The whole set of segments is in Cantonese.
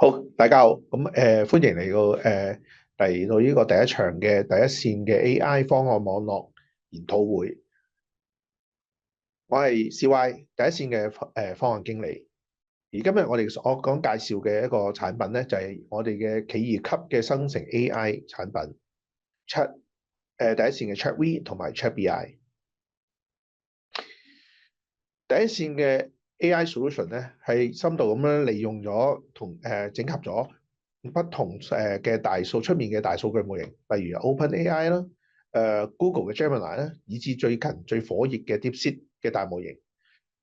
好，大家好，歡迎嚟到呢個第一場嘅第一線嘅 AI 方案網絡研討會。我係 CY 第一線嘅方案經理。而今日我講介紹嘅一個產品咧，就係我哋嘅企業級嘅生成 AI 產品 第一線嘅 ChatV 同埋 ChatBI。第一線嘅 AI solution 咧，係深度咁樣利用咗整合咗不同嘅出面嘅大數據模型，例如 OpenAI 啦、Google 嘅 Gemini 啦，以至最近最火熱嘅 DeepSeek 嘅大模型，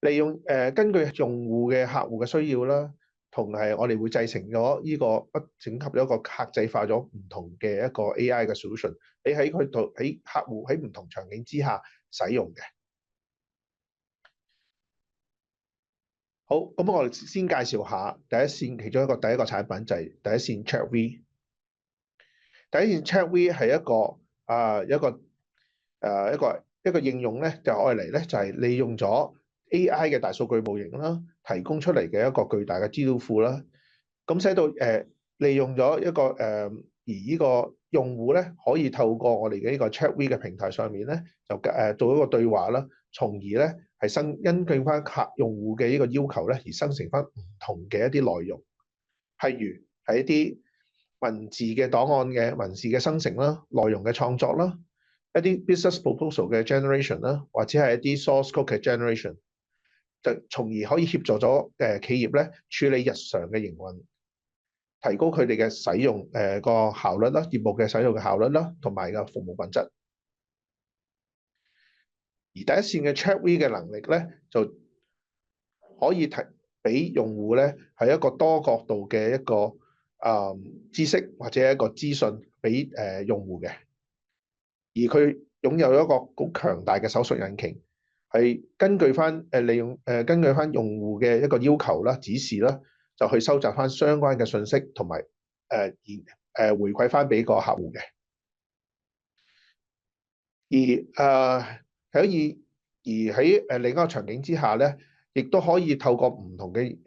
利用根據用戶嘅客戶嘅需要啦，同係我哋會製成咗呢個整合咗一個客製化咗唔同嘅一個 AI 嘅 solution，你喺客戶喺唔同場景之下使用嘅。好，咁我哋先介紹下第一線其中第一個產品就係第一線 ChatV。第一線 ChatV 係一個應用咧，就愛嚟咧就係利用咗 AI 嘅大數據模型啦，提供出嚟嘅一個巨大嘅資料庫啦。咁使到利用咗而呢個用戶咧可以透過我哋嘅呢個 ChatV 嘅平台上面咧，就做一個對話啦，從而咧係根據翻用戶嘅呢個要求咧，而生成翻唔同嘅一啲內容，譬如係一啲文字嘅檔案嘅文字嘅生成啦，內容嘅創作啦，一啲 business proposal 嘅 generation 啦，或者係一啲 source code 嘅 generation，就從而可以協助咗企業咧處理日常嘅營運，提高佢哋嘅使用個效率啦，業務嘅使用嘅效率啦，同埋個服務品質。而第一線嘅 ChatV 嘅能力咧，就可以俾用戶咧係一個多角度嘅一個知識或者一個資訊俾用戶嘅，而佢擁有一個好強大嘅搜索引擎，係根據翻用戶嘅一個要求啦、指示啦，就去收集翻相關嘅信息，同埋回饋翻俾個客戶嘅。可以喺另一個場景之下咧，亦都可以透過唔同嘅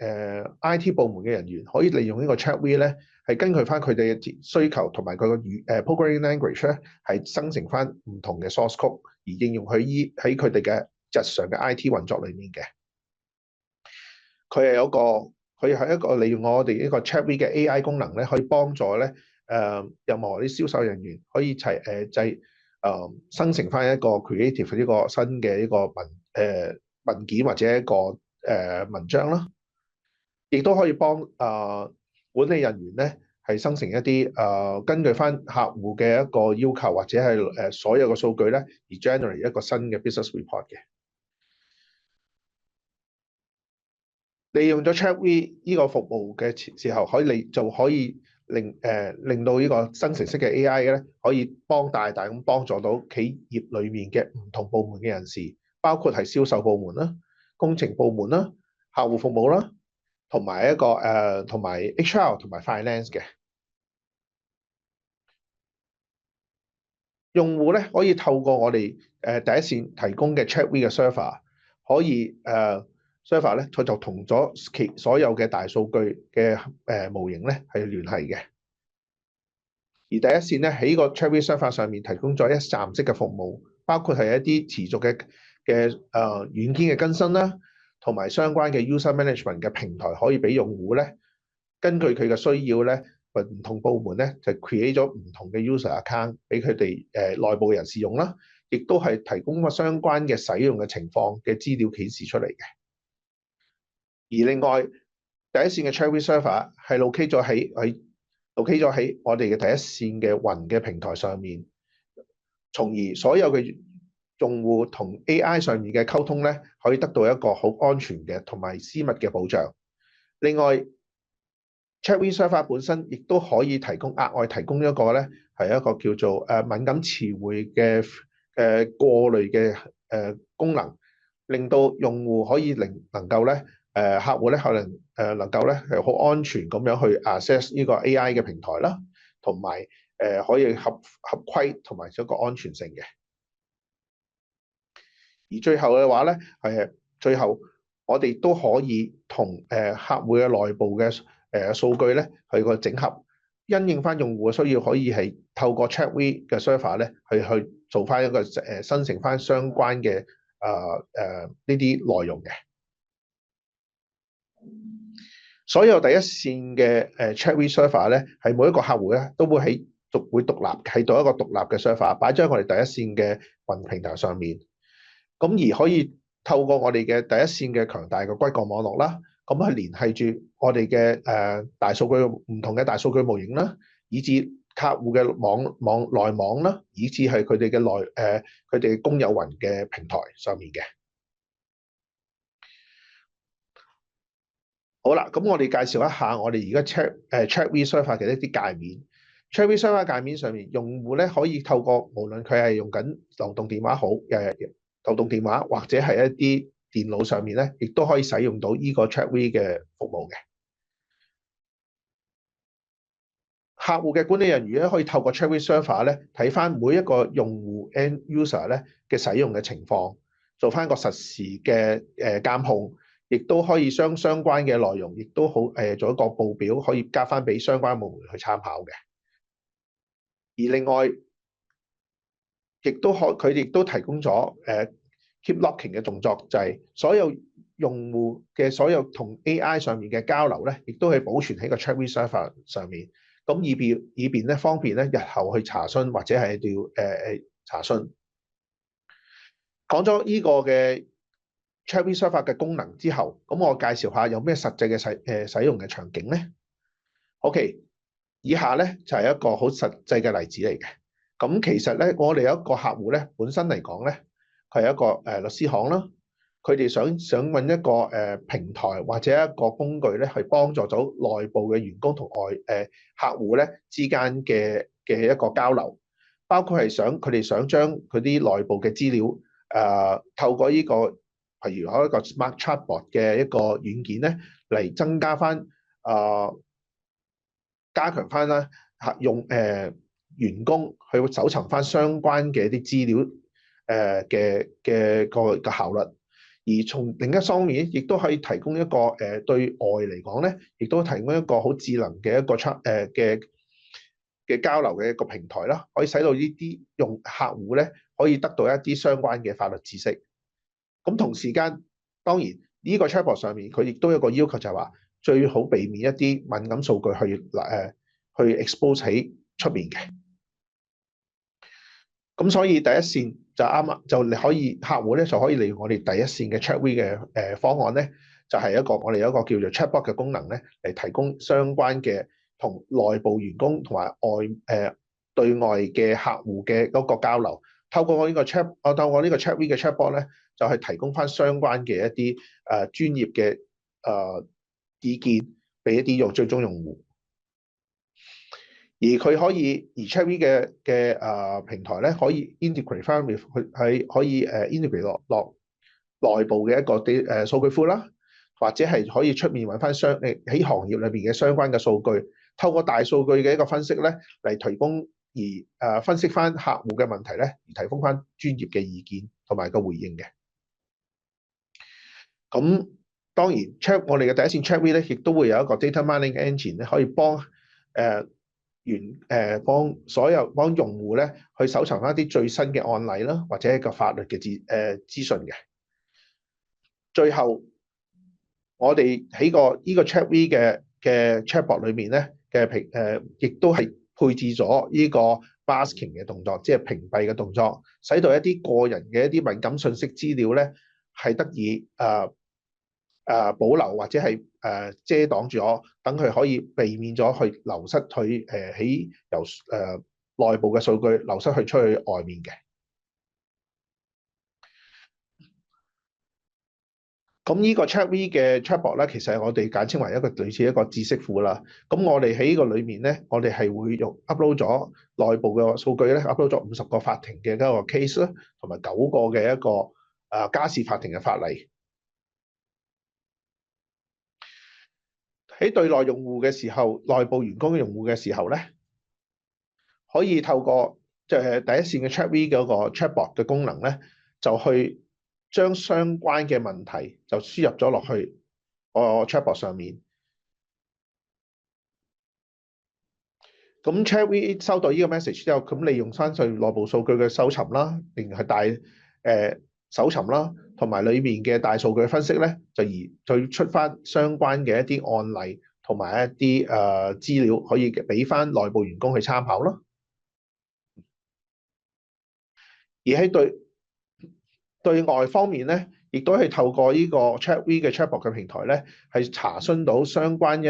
IT 部門嘅人員，可以利用呢個 ChatV 咧，係根據翻佢哋嘅需求同埋佢個programming language 咧，係生成翻唔同嘅 source code，而應用喺佢哋嘅日常嘅 IT 運作裏面嘅。佢係一個利用我哋呢個 ChatV 嘅 AI 功能咧，可以幫助咧任何啲銷售人員可以生成翻一個 creative 呢個新嘅一個文件或者一個文章啦，亦都可以幫管理人員咧係生成一啲根據翻客戶嘅一個要求或者係所有嘅數據咧而 generate 一個新嘅 business report 嘅。利用咗 ChatV 呢個服務嘅時候，可以令到呢個生成式嘅 AI 咧，可以大大咁幫助到企業裏面嘅唔同部門嘅人士，包括係銷售部門啦、工程部門啦、客戶服務啦，同埋同埋 HR 同埋 Finance 嘅用戶咧，可以透過我哋第一線提供嘅 ChatV 嘅 server，可以server 咧，佢就同咗所有嘅大數據嘅模型咧係聯繫嘅。而第一線咧喺個 ChatV server 上面提供咗一站式嘅服務，包括係一啲持續嘅軟件嘅更新啦，同埋相關嘅 user management 嘅平台，可以俾用戶咧根據佢嘅需要咧，唔同部門咧就 create 咗唔同嘅 user account 俾佢哋內部人士用啦，亦都係提供個相關嘅使用嘅情況嘅資料顯示出嚟嘅。而另外第一線嘅 ChatV server 係 locate 咗喺我哋嘅第一線嘅雲嘅平台上面，從而所有嘅用戶同 AI 上面嘅溝通咧，可以得到一個好安全嘅同埋私密嘅保障。另外 ChatV server 本身亦都可以額外提供一個咧，係一個叫做敏感詞彙嘅過濾嘅功能，令到用戶可以能夠咧客戶咧可能能夠咧係好安全咁樣去 access 呢個 AI 嘅平台啦，同埋可以合規同埋一個安全性嘅。而最後嘅話咧最後我哋都可以同客戶嘅內部嘅數據咧去個整合，因應翻用戶嘅需要，可以係透過 ChatV 嘅 server 咧去做翻一個生成翻相關嘅呢啲內容嘅。所有第一線嘅ChatV server 咧，係每一個客戶咧都會獨立係到一個獨立嘅 server，擺咗喺我哋第一線嘅雲平台上面。咁而可以透過我哋嘅第一線嘅強大嘅骨幹網絡啦，咁去聯繫住我哋嘅大數據唔同嘅大數據模型啦，以至客戶嘅內網啦，以至係佢哋嘅佢哋公有雲嘅平台上面嘅。好啦，咁我哋介紹一下我哋而家 ChatV server 嘅一啲界面。ChatV server 界面上面，用戶咧可以透過無論佢係用緊流動電話好，流動電話或者係一啲電腦上面咧，亦都可以使用到呢個 ChatV 嘅服務嘅。客戶嘅管理人員咧可以透過 ChatV server 咧睇翻每一個用戶 end user 咧嘅使用嘅情況，做翻個實時嘅監控。亦都可以將相關嘅內容，亦都好做一個報表，可以交翻俾相關部門去參考嘅。而另外，佢哋亦都提供咗keep locking 嘅動作，就係所有用戶嘅所有同 AI 上面嘅交流咧，亦都係保存喺個 ChatV server 上面，咁以便咧方便咧日後去查詢或者係要查詢。講咗呢個嘅ChatV server 嘅功能之後，咁我介紹下有咩實際嘅使用嘅場景咧。OK， 以下咧就係一個好實際嘅例子嚟嘅。咁其實咧，我哋有一個客戶咧，本身嚟講咧，佢係一個律師行啦，佢哋想揾一個平台或者一個工具咧，去幫助到內部嘅員工同客戶咧之間嘅一個交流，包括係佢哋想將佢啲內部嘅資料透過呢個。譬如有一個 Smart Chatbot 嘅一個軟件咧，嚟增加翻加強翻啦，員工去搜尋翻相關嘅一啲資料嘅個效率。而從另一方面，亦都可以提供一個對外嚟講咧，亦都提供一個好智能嘅一個嘅交流嘅一個平台啦，可以使到呢啲客戶咧可以得到一啲相關嘅法律知識。咁同時間，當然呢個 Chatbot 上面佢亦都有一個要求，就係話最好避免一啲敏感數據去 expose 喺出面嘅。咁所以第一線就就你可以客戶咧就可以利用我哋第一線嘅 ChatV 嘅方案咧，就係我哋有一個叫做 Chatbot 嘅功能咧，嚟提供相關嘅同內部員工同埋對外嘅客戶嘅嗰個交流。透過我呢個 ChatV 嘅 Chatbot 咧，就係提供翻相關嘅一啲專業嘅意見俾一啲最終用戶。而佢可以ChatV 嘅平台咧，可以 integrate 翻可以integrate 落內部嘅一個數據庫啦，或者係可以出面揾翻喺行業裏邊嘅相關嘅數據，透過大數據嘅一個分析咧，嚟提供分析翻客戶嘅問題咧，而提供翻專業嘅意見同埋個回應嘅。咁當然我哋嘅第一線 ChatV 咧，亦都會有一個 data mining engine 咧，可以幫幫用戶咧去搜尋翻一啲最新嘅案例啦，或者一個法律嘅資訊嘅。最後，我哋喺呢個 ChatV 嘅 Chatbot 裏面咧亦都係配置咗呢個 masking 嘅動作，即係屏蔽嘅動作，使到一啲個人嘅一啲敏感信息資料咧係得以保留或者係遮擋咗，等佢可以避免咗去流失佢由內部嘅數據流失去出去外面嘅。咁呢個 ChatV 嘅 Chatbot 咧，其實係我哋簡稱為一個類似一個知識庫啦。咁我哋喺呢個裏面咧，我哋係會用 upload 咗內部嘅數據咧，upload 咗50個法庭嘅一個 case 啦，同埋9個嘅一個家事法庭嘅法例。喺對內用戶嘅時候，內部員工嘅用戶嘅時候咧，可以透過第一線嘅 ChatV 嗰個 Chatbot 嘅功能咧，就去將相關嘅問題就輸入咗落去個 chatbot 上面。咁 ChatV 收到呢個 message 之後，咁利用翻佢內部數據嘅搜尋啦，定係搜尋啦，同埋裏面嘅大數據分析咧，就再出翻相關嘅一啲案例同埋一啲資料，可以俾翻內部員工去參考咯。而喺對外方面咧，亦都係透過呢個 ChatV 嘅 Chatbot 嘅平台咧，係查詢到相關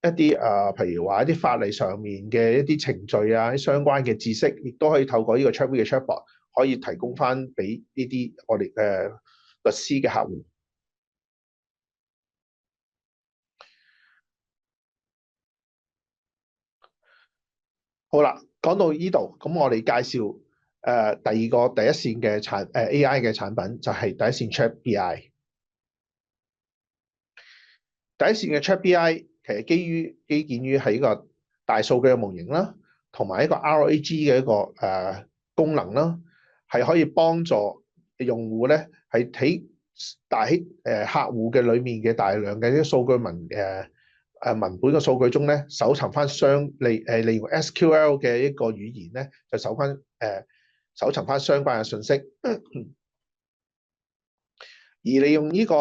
譬如話一啲法例上面嘅一啲程序啊，相關嘅知識，亦都可以透過呢個 ChatV 嘅 Chatbot 可以提供翻俾呢啲我哋律師嘅客戶。好啦，講到呢度，咁我哋介紹第二個第一線嘅AI 嘅產品就係第一線 ChatBI。第一線嘅 ChatBI 其實基建於係一個大數據嘅模型啦，同埋一個 RAG 嘅一個功能啦，係可以幫助用戶咧係喺客戶嘅裏面嘅大量嘅啲數據文本嘅數據中咧，搜尋翻利用 SQL 嘅一個語言咧，就搜尋翻相關嘅信息。而利用呢個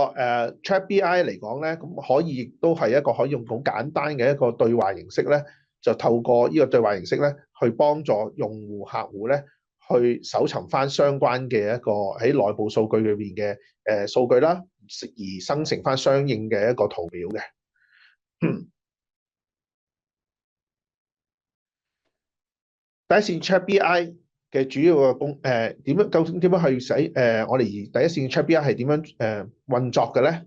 ChatBI 嚟講咧，咁可以亦都係一個可以用好簡單嘅一個對話形式咧，就透過呢個對話形式咧，去幫助用戶客戶咧，去搜尋翻相關嘅一個喺內部數據裏邊嘅數據啦，而生成翻相應嘅一個圖表嘅。第一線 ChatBI 嘅主要嘅究竟點樣去使我哋第一線 ChatBI 係點樣運作嘅咧？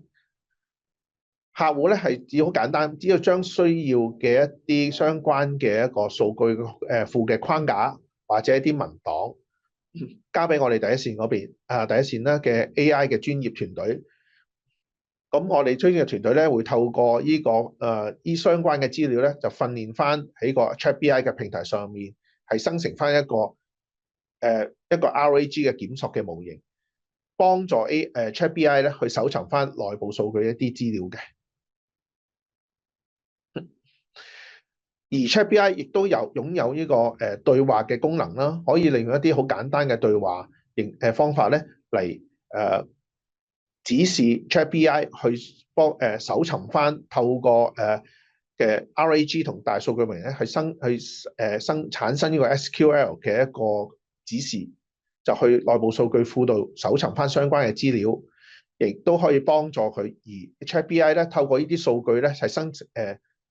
客戶咧係只好簡單，只要將需要嘅一啲相關嘅一個數據庫嘅框架或者一啲文檔交俾我哋第一線嗰邊第一線咧嘅 AI 嘅專業團隊。咁我哋專業團隊咧會透過呢相關嘅資料咧，就訓練翻喺個 ChatBI 嘅平台上面，係生成翻一個RAG 嘅檢索嘅模型，幫助ChatBI 咧去搜尋翻內部數據一啲資料嘅。而 ChatBI 亦都擁有呢個對話嘅功能啦，可以利用一啲好簡單嘅對話方法咧嚟指示 ChatBI 去搜尋翻透過嘅 RAG 同大數據模型咧去產生呢個 SQL 嘅一個指示，就去內部數據庫度搜尋翻相關嘅資料，亦都可以幫助佢。而 ChatBI 咧透過呢啲數據咧係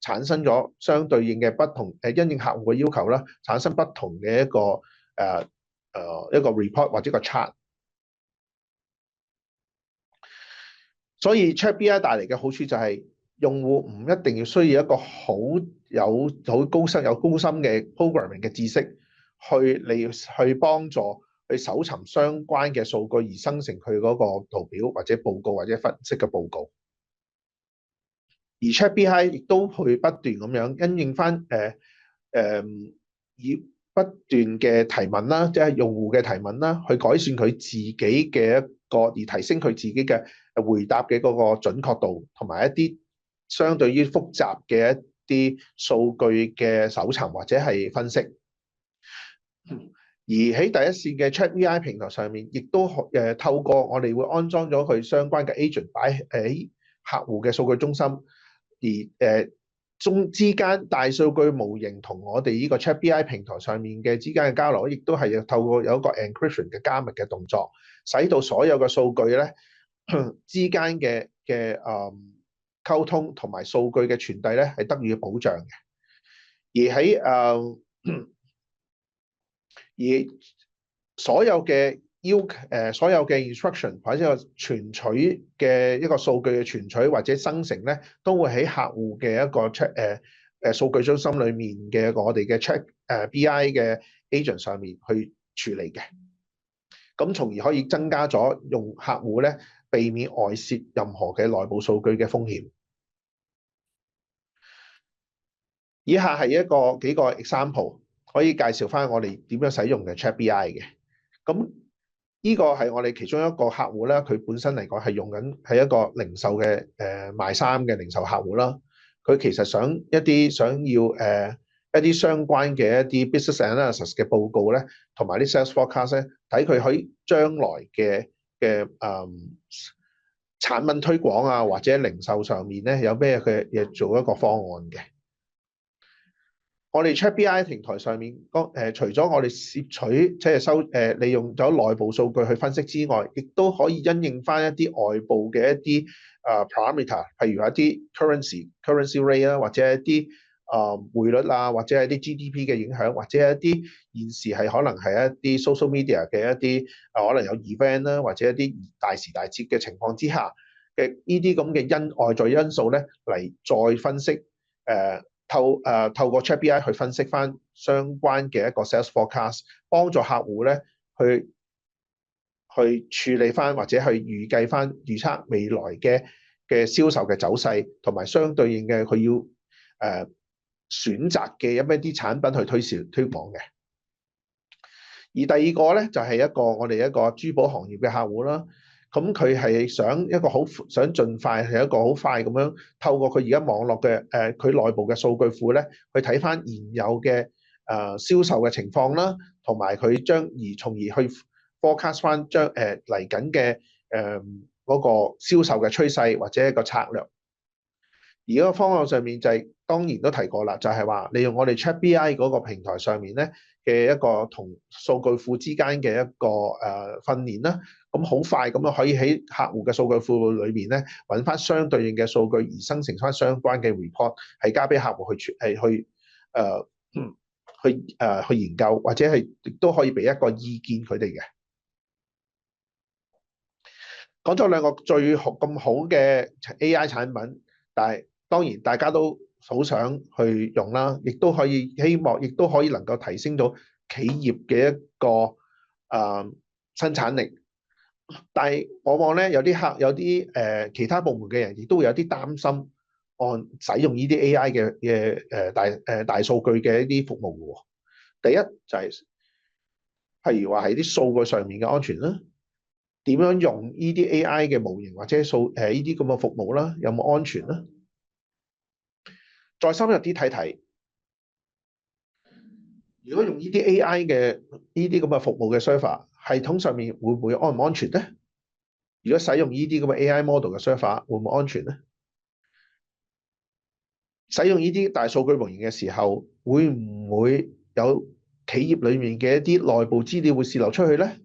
產生咗相對應嘅不同因應客戶嘅要求啦，產生不同嘅一個report 或者個 chart。所以 ChatBI 帶嚟嘅好處就係用戶唔一定要需要一個好高深嘅 programming 嘅知識去幫助去搜尋相關嘅數據而生成佢嗰個圖表或者報告或者分析嘅報告。而 ChatBI 亦都會不斷咁樣因應翻以不斷嘅提問啦，即係用戶嘅提問啦，去改善佢自己嘅而提升佢自己嘅回答嘅嗰個準確度，同埋一啲相對於複雜嘅一啲數據嘅搜尋或者係分析。而喺第一線嘅 ChatBI 平台上面，亦都透過我哋會安裝咗佢相關嘅 agent 擺喺客戶嘅數據中心，而之間大數據模型同我哋呢個 ChatBI 平台上面嘅之間嘅交流，亦都係透過有一個 encryption 嘅加密嘅動作，使到所有嘅數據咧之間嘅溝通同埋數據嘅傳遞咧係得以保障嘅。而喺所有嘅所有嘅 instruction 或者個存取嘅一個數據嘅存取或者生成咧，都會喺客戶嘅一個數據中心裡面嘅我哋嘅 ChatBI 嘅 agent 上面去處理嘅。咁從而可以增加咗用客戶咧避免外泄任何嘅內部數據嘅風險。以下係幾個 example。可以介紹翻我哋點樣使用嘅 ChatBI 嘅。咁呢個係我哋其中一個客戶啦，佢本身嚟講係用緊係一個零售嘅賣衫嘅零售客戶啦。佢其實想要一啲相關嘅一啲 business analysis 嘅報告咧，同埋啲 sales forecast 咧，睇佢喺將來嘅產品推廣啊，或者零售上面咧有咩嘅嘢做一個方案嘅。我哋 ChatBI 平台上面，除咗我哋攝取即係利用咗內部數據去分析之外，亦都可以因應翻一啲外部嘅一啲parameter，譬如一啲 currency rate 啊，或者一啲匯率啊，或者係啲 GDP 嘅影響，或者一啲現時係可能係一啲 social media 嘅一啲可能有 event 啦，或者一啲大時大節嘅情況之下嘅呢啲咁嘅外在因素咧，嚟再分析透過 ChatBI 去分析翻相關嘅一個 sales forecast，幫助客戶咧去處理翻或者去預計翻預測未來嘅銷售嘅走勢，同埋相對應嘅佢要選擇嘅一啲產品去推廣嘅。而第二個咧就係我哋一個珠寶行業嘅客戶啦。咁佢係想盡快係一個好快咁樣透過佢而家網絡嘅佢內部嘅數據庫咧，去睇翻現有嘅銷售嘅情況啦，同埋佢從而去 forecast 翻嚟緊嘅嗰個銷售嘅趨勢或者一個策略。而嗰個方案上面就當然都提過啦，就係話利用我哋 ChatBI 嗰個平台上面咧嘅一個同數據庫之間嘅一個訓練啦，咁好快咁樣可以喺客戶嘅數據庫裏邊咧揾翻相對應嘅數據，而生成翻相關嘅 report，係交俾客戶去研究，或者係亦都可以俾一個意見佢哋嘅。講咗兩個最咁好嘅 AI 產品，但係當然大家都好想去用啦，亦都可以能夠提升到企業嘅一個生產力。但係往往咧有啲其他部門嘅人亦都會有啲擔心，按使用呢啲 AI 嘅大數據嘅一啲服務嘅喎。第一就係譬如話係啲數據上面嘅安全啦。點樣用呢啲 AI 嘅模型或者呢啲咁嘅服務啦？有冇安全啦？再深入啲睇睇，如果用呢啲 AI 嘅呢啲咁嘅服務嘅 server，系統上面會唔會安唔安全咧？如果使用呢啲咁嘅 AI model 嘅 server，會唔會安全咧？使用呢啲大數據模型嘅時候，會唔會有企業裡面嘅一啲內部資料會洩漏出去咧？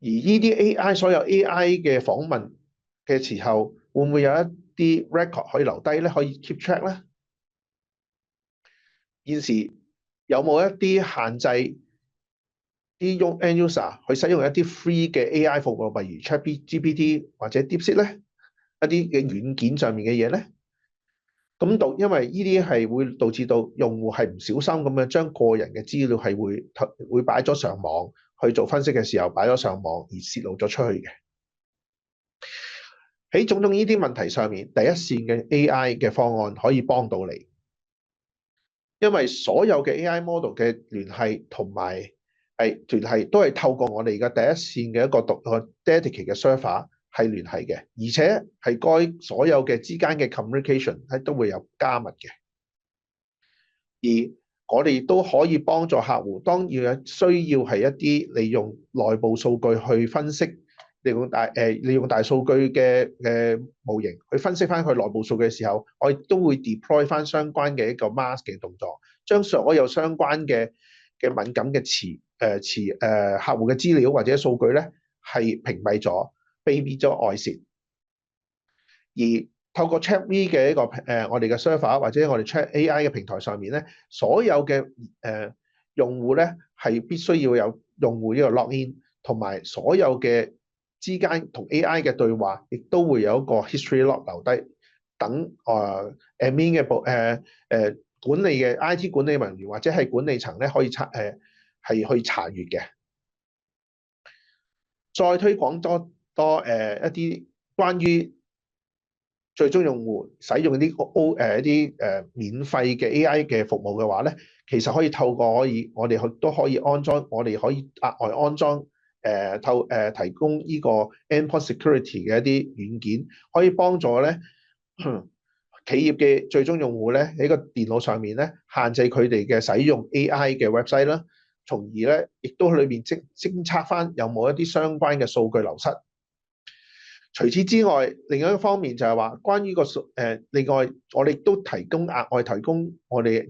而呢啲 AI 所有 AI 嘅訪問嘅時候，會唔會有一啲 record 可以留低咧？可以 keep track 咧？現時有冇一啲限制啲 end user 去使用一啲 free 嘅 AI 服務，例如 ChatGPT 或者 DeepSeek 咧？一啲嘅軟件上面嘅嘢咧？因為呢啲係會導致到用戶係唔小心咁樣將個人嘅資料係會擺咗上網去做分析嘅時候擺咗上網而泄露咗出去嘅。喺種種呢啲問題上面，第一線嘅 AI 嘅方案可以幫到你，因為所有嘅 AI model 嘅聯繫同埋聯繫都係透過我哋嘅第一線嘅一個dedicated 嘅 server 係聯繫嘅，而且係該所有嘅之間嘅 communication 都會有加密嘅。而我哋都可以幫助客戶，當要需要係一啲利用內部數據去分析，利用大數據嘅模型去分析翻佢內部數據嘅時候，我亦都會 deploy 翻相關嘅一個 mask 嘅動作，將所有相關嘅敏感嘅客戶嘅資料或者數據咧係屏蔽咗、避免咗外泄。而透過 ChatV 嘅我哋嘅 server 或者我哋 Chat AI 嘅平台上面咧，所有嘅用戶咧係必須要有用戶呢個 login，同埋所有嘅之間同 AI 嘅對話，亦都會有一個 history log 留低，等admin 嘅管理嘅 IT 管理人員或者係管理層咧可以係去查閲嘅。再推廣多一啲關於最終用戶使用一啲免費嘅 AI 嘅服務嘅話咧，其實可以透過我哋都可以安裝，我哋可以額外安裝提供呢個 endpoint security 嘅一啲軟件，可以幫助咧企業嘅最終用戶咧喺個電腦上面咧限制佢哋嘅使用 AI 嘅 website 啦，從而咧亦都裏面偵測翻有冇一啲相關嘅數據流失。除此之外，另一方面就係話，關於另外我哋都額外提供我哋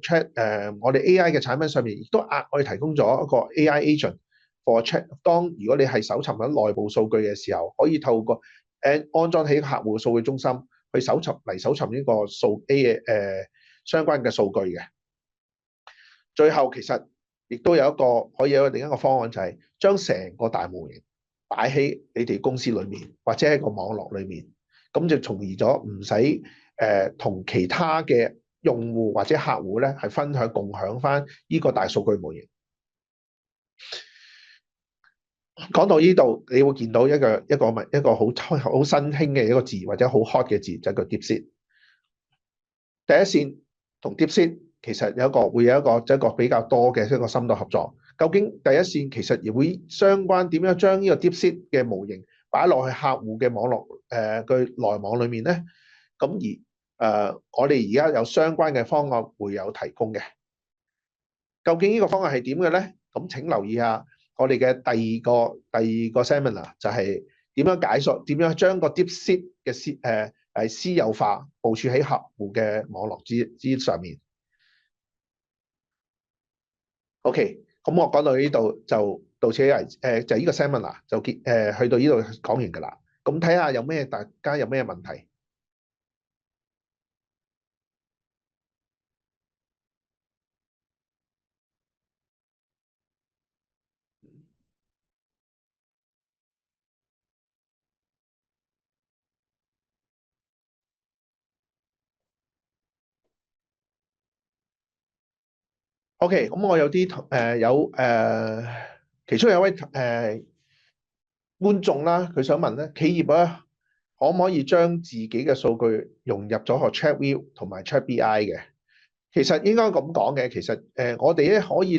我哋 AI 嘅產品上面，亦都額外提供咗一個 AI agent for check。當如果你係搜尋緊內部數據嘅時候，可以透過安裝喺客戶數據中心去搜尋呢個相關嘅數據嘅。最後其實亦都有另一個方案，就係將成個大模型擺喺你哋公司裏面，或者喺個網絡裏面，咁就從而咗唔使同其他嘅用戶或者客戶咧係共享翻呢個大數據模型。講到呢度，你會見到一個好新興嘅一個字或者好 hot 嘅字，就叫 DeepSeek。第一線同 DeepSeek其實會有一個比較多嘅一個深度合作。究竟第一線其實亦會相關點樣將呢個 DeepSeek 嘅模型擺落去客戶嘅網絡嘅內網裏面咧？咁我哋而家有相關嘅方案會有提供嘅。究竟呢個方案係點嘅咧？咁請留意下我哋嘅第二個 seminar， 就係點樣將個 DeepSeek 嘅私有化部署喺客戶嘅網絡之上面。OK。咁我講到呢度就到此為止，就呢個 seminar 就去到呢度講完㗎啦。咁睇下大家有咩問題。OK。咁我其中有一位觀眾啦，佢想問咧，企業啊可唔可以將自己嘅數據融入咗個 ChatView 同埋 ChatBI 嘅？其實應該咁講嘅，其實我哋咧可以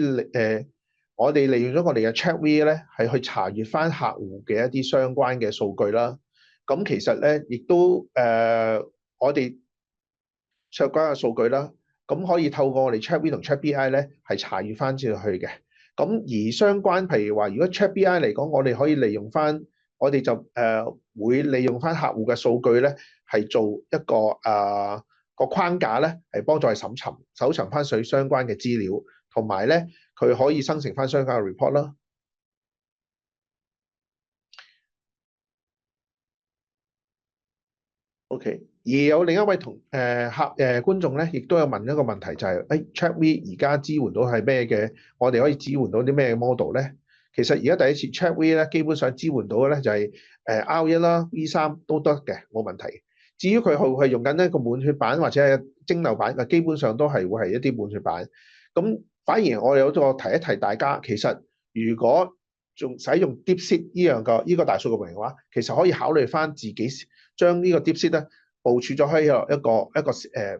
我哋利用咗我哋嘅 ChatView 咧，係去查閱翻客戶嘅一啲相關嘅數據啦。咁其實咧，亦都我哋相關嘅數據啦，咁可以透過我哋 ChatView 同 ChatBI 咧，係查閱翻出去嘅。咁而相關，譬如話，如果 ChatBI 嚟講，我哋可以利用翻，我哋就會利用翻客戶嘅數據咧，係做一個框架咧，係幫助係搜尋翻相關嘅資料，同埋咧佢可以生成翻相關嘅 report 啦。OK。而有另一位觀眾咧，亦都有問一個問題，就係ChatV 而家支援到係咩嘅？我哋可以支援到啲咩 model 咧？其實而家第一次 ChatV 咧，基本上支援到嘅咧就係R1啦、V3都得嘅，冇問題。至於佢係用緊一個滿血版或者係蒸餾版嘅，基本上都係會係一啲滿血版。咁反而我有個提一提大家，其實如果仲使用 DeepSeek 呢個大數據模型嘅話，其實可以考慮翻自己將呢個 DeepSeek 咧部署咗喺一個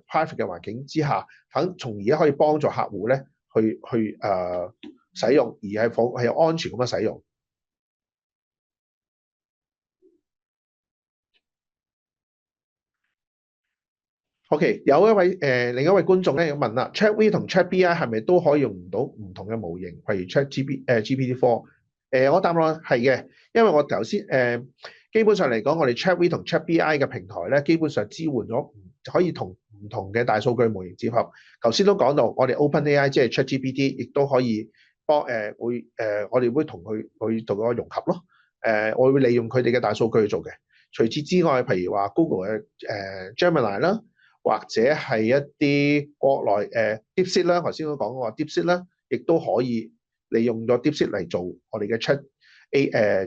private 嘅環境之下，從而可以幫助客戶咧去使用，而係有安全咁樣使用。OK。另一位觀眾咧要問啦，ChatV 同 ChatBI 係咪都可以用到唔同嘅模型，譬如 GPT4？我答案係嘅，因為我頭先基本上嚟講，我哋 ChatV 同 ChatBI 嘅平台咧，基本上支援咗可以同唔同嘅大數據模型結合。頭先都講到，我哋 OpenAI 即係 ChatGPT，亦都可以我哋會同佢去做個融合咯。我會利用佢哋嘅大數據去做嘅。除此之外，譬如話 Google 嘅Gemini 啦，或者係一啲國內DeepSeek 啦，頭先都講過 DeepSeek 啦，亦都可以利用咗 DeepSeek 嚟做我哋嘅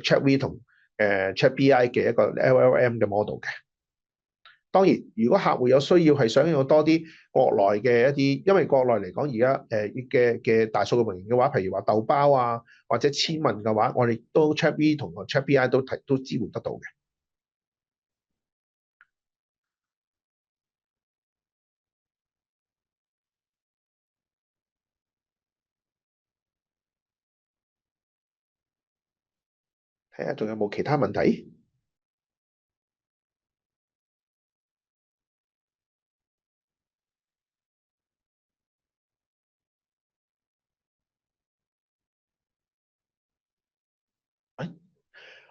ChatV 同ChatBI 嘅一個 LLM 嘅 model 嘅。當然，如果客戶有需要係想用多啲國內嘅一啲，因為國內嚟講而家嘅大數據模型嘅話，譬如話豆包啊，或者千問嘅話，我哋都 ChatV 同 ChatBI 都支援得到嘅。睇下仲有冇其他問題。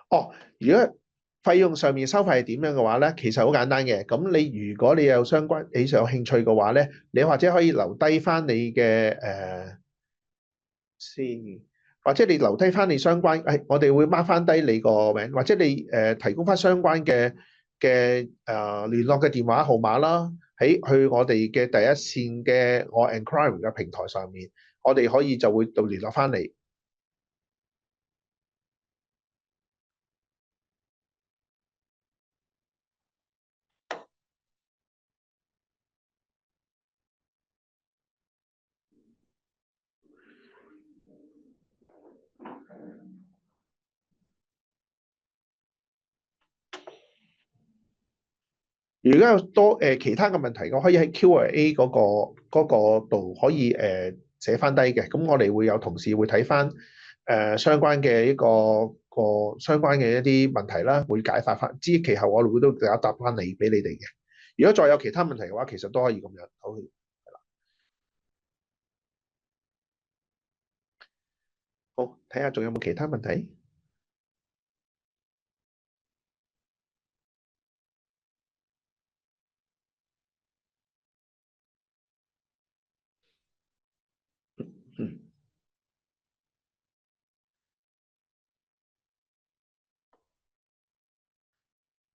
哦，如果費用上面收費係點樣嘅話咧，其實好簡單嘅。咁你如果你有相關，你有興趣嘅話咧，你或者可以留低翻你嘅先，或者你留低翻你相關，我哋會 mark 翻低你個名，或者你提供翻相關嘅聯絡嘅電話號碼啦，去我哋嘅第一線嘅我 Enquiry 嘅平台上面，我哋可以就會到聯絡翻你。如果有多其他嘅問題，我可以喺 Q&A 嗰個度可以寫翻低嘅。咁我哋會有同事會睇翻相關嘅相關嘅一啲問題啦，會解答翻。其後我哋會都解答翻俾你哋嘅。如果再有其他問題嘅話，其實都可以咁樣。好，好，睇下仲有冇其他問題。嗯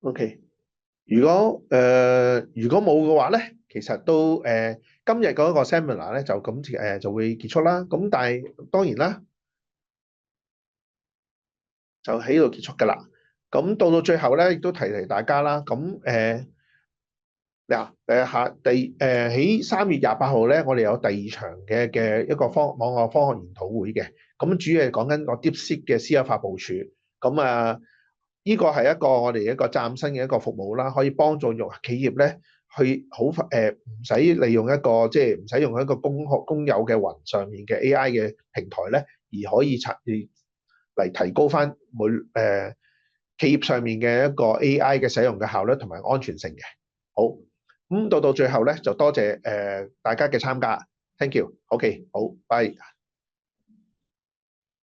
，OK。如果冇嘅話咧，其實都今日嗰個 seminar 咧就咁就會結束啦。咁但係當然啦，就喺度結束㗎啦。咁到最後咧，亦都提大家啦。咁嗱下第喺3月28號咧，我哋有第二場嘅一個網絡科學研討會嘅。咁主要係講緊個 DeepSeek 嘅私有化部署。咁呢個係一個我哋一個嶄新嘅一個服務啦，可以幫助企業咧去好快唔使利用即係唔使用一個公有嘅雲上面嘅 AI 嘅平台咧，而可以嚟提高翻企業上面嘅一個 AI 嘅使用嘅效率同埋安全性嘅。好，咁到最後咧就多謝大家嘅參加，thank you，OK，好，拜。